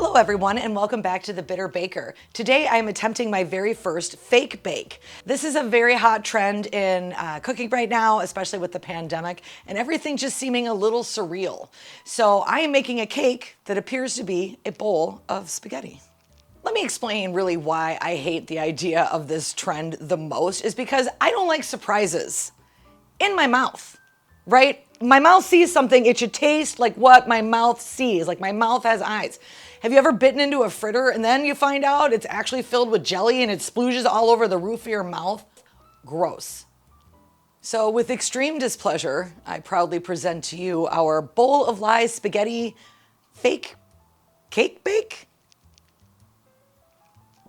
Hello everyone and welcome back to The Bitter Baker. Today I am attempting my very first fake bake. This is a very hot trend in cooking right now, especially with the pandemic and everything just seeming a little surreal. So I am making a cake that appears to be a bowl of spaghetti. Let me explain really why I hate the idea of this trend the most is because I don't like surprises in my mouth, right? My mouth sees something, it should taste like what my mouth sees, like my mouth has eyes. Have you ever bitten into a fritter and then you find out it's actually filled with jelly and it splooshes all over the roof of your mouth? Gross. So with extreme displeasure, I proudly present to you our bowl of lies spaghetti fake cake bake.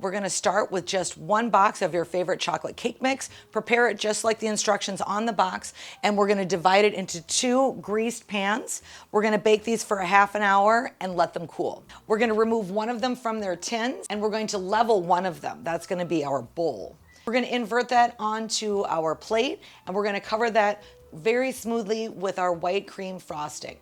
We're gonna start with just one box of your favorite chocolate cake mix. Prepare it just like the instructions on the box, and we're gonna divide it into 2 greased pans. We're gonna bake these for a half an hour and let them cool. We're gonna remove one of them from their tins, and we're going to level one of them. That's gonna be our bowl. We're gonna invert that onto our plate, and we're gonna cover that very smoothly with our white cream frosting.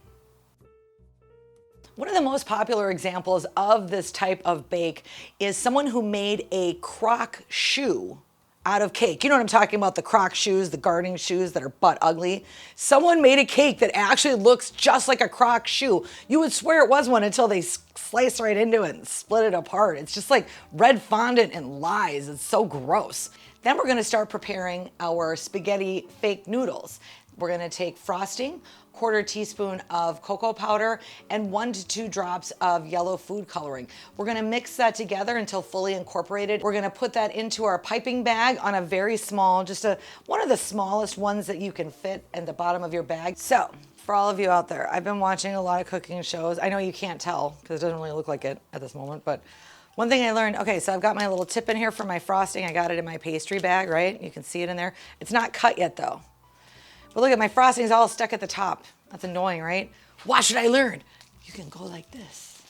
One of the most popular examples of this type of bake is someone who made a croc shoe out of cake. You know what I'm talking about, the croc shoes, the gardening shoes that are butt ugly. Someone made a cake that actually looks just like a croc shoe. You would swear it was one until they slice right into it and split it apart. It's just like red fondant and lies. It's so gross. Then we're gonna start preparing our spaghetti fake noodles. We're gonna take frosting, 1/4 teaspoon of cocoa powder, and 1 to 2 drops of yellow food coloring. We're gonna mix that together until fully incorporated. We're gonna put that into our piping bag on a very small, one of the smallest ones that you can fit at the bottom of your bag. So, for all of you out there, I've been watching a lot of cooking shows. I know you can't tell because it doesn't really look like it at this moment, but one thing I learned, okay, so I've got my little tip in here for my frosting. I got it in my pastry bag, right? You can see it in there. It's not cut yet though. But look at my frosting's all stuck at the top. That's annoying, right? What should I learn? You can go like this.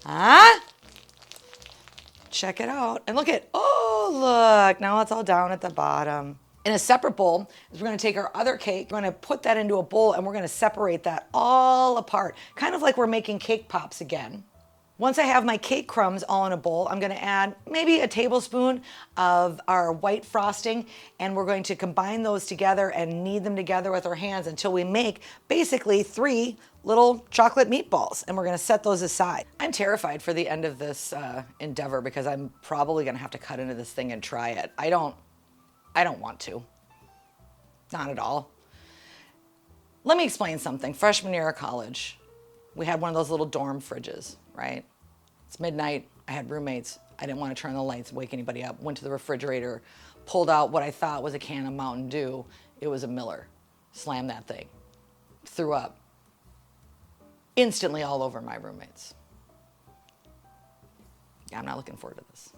Huh? Check it out. And look at, oh, look, now it's all down at the bottom. In a separate bowl, we're gonna take our other cake, we're gonna put that into a bowl and we're gonna separate that all apart. Kind of like we're making cake pops again. Once I have my cake crumbs all in a bowl, I'm gonna add maybe a tablespoon of our white frosting, and we're going to combine those together and knead them together with our hands until we make basically 3 little chocolate meatballs, and we're gonna set those aside. I'm terrified for the end of this endeavor because I'm probably gonna have to cut into this thing and try it. I don't want to, not at all. Let me explain something. Freshman year of college, we had one of those little dorm fridges, right? It's midnight, I had roommates. I didn't want to turn the lights, wake anybody up. Went to the refrigerator, pulled out what I thought was a can of Mountain Dew. It was a Miller. Slammed that thing. Threw up. Instantly all over my roommates. Yeah, I'm not looking forward to this.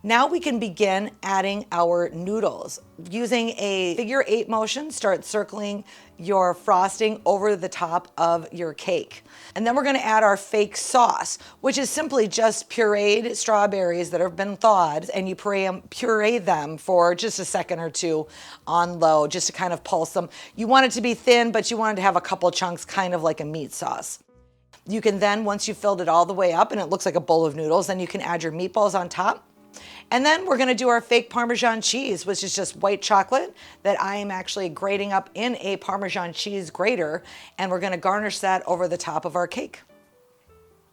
Now we can begin adding our noodles. Using a figure 8 motion, start circling your frosting over the top of your cake. And then we're gonna add our fake sauce, which is simply just pureed strawberries that have been thawed, and you puree them for just a second or two on low, just to kind of pulse them. You want it to be thin, but you want it to have a couple chunks, kind of like a meat sauce. You can then, once you've filled it all the way up and it looks like a bowl of noodles, then you can add your meatballs on top. And then we're gonna do our fake Parmesan cheese, which is just white chocolate that I am actually grating up in a Parmesan cheese grater, and we're gonna garnish that over the top of our cake.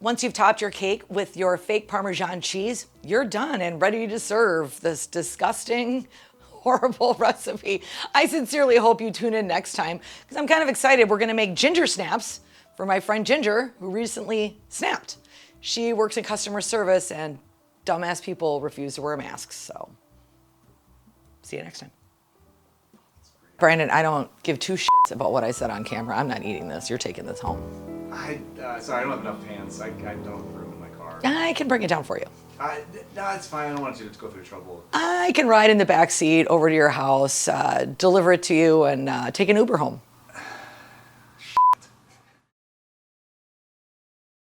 Once you've topped your cake with your fake Parmesan cheese, you're done and ready to serve this disgusting, horrible recipe. I sincerely hope you tune in next time because I'm kind of excited. We're gonna make ginger snaps for my friend Ginger, who recently snapped. She works in customer service and dumbass people refuse to wear masks, so see you next time. Brandon, I don't give 2 shits about what I said on camera. I'm not eating this. You're taking this home. Sorry, I don't have enough pans. I don't have room in my car. I can bring it down for you. No, it's fine. I don't want you to go through trouble. I can ride in the back seat over to your house, deliver it to you, and take an Uber home.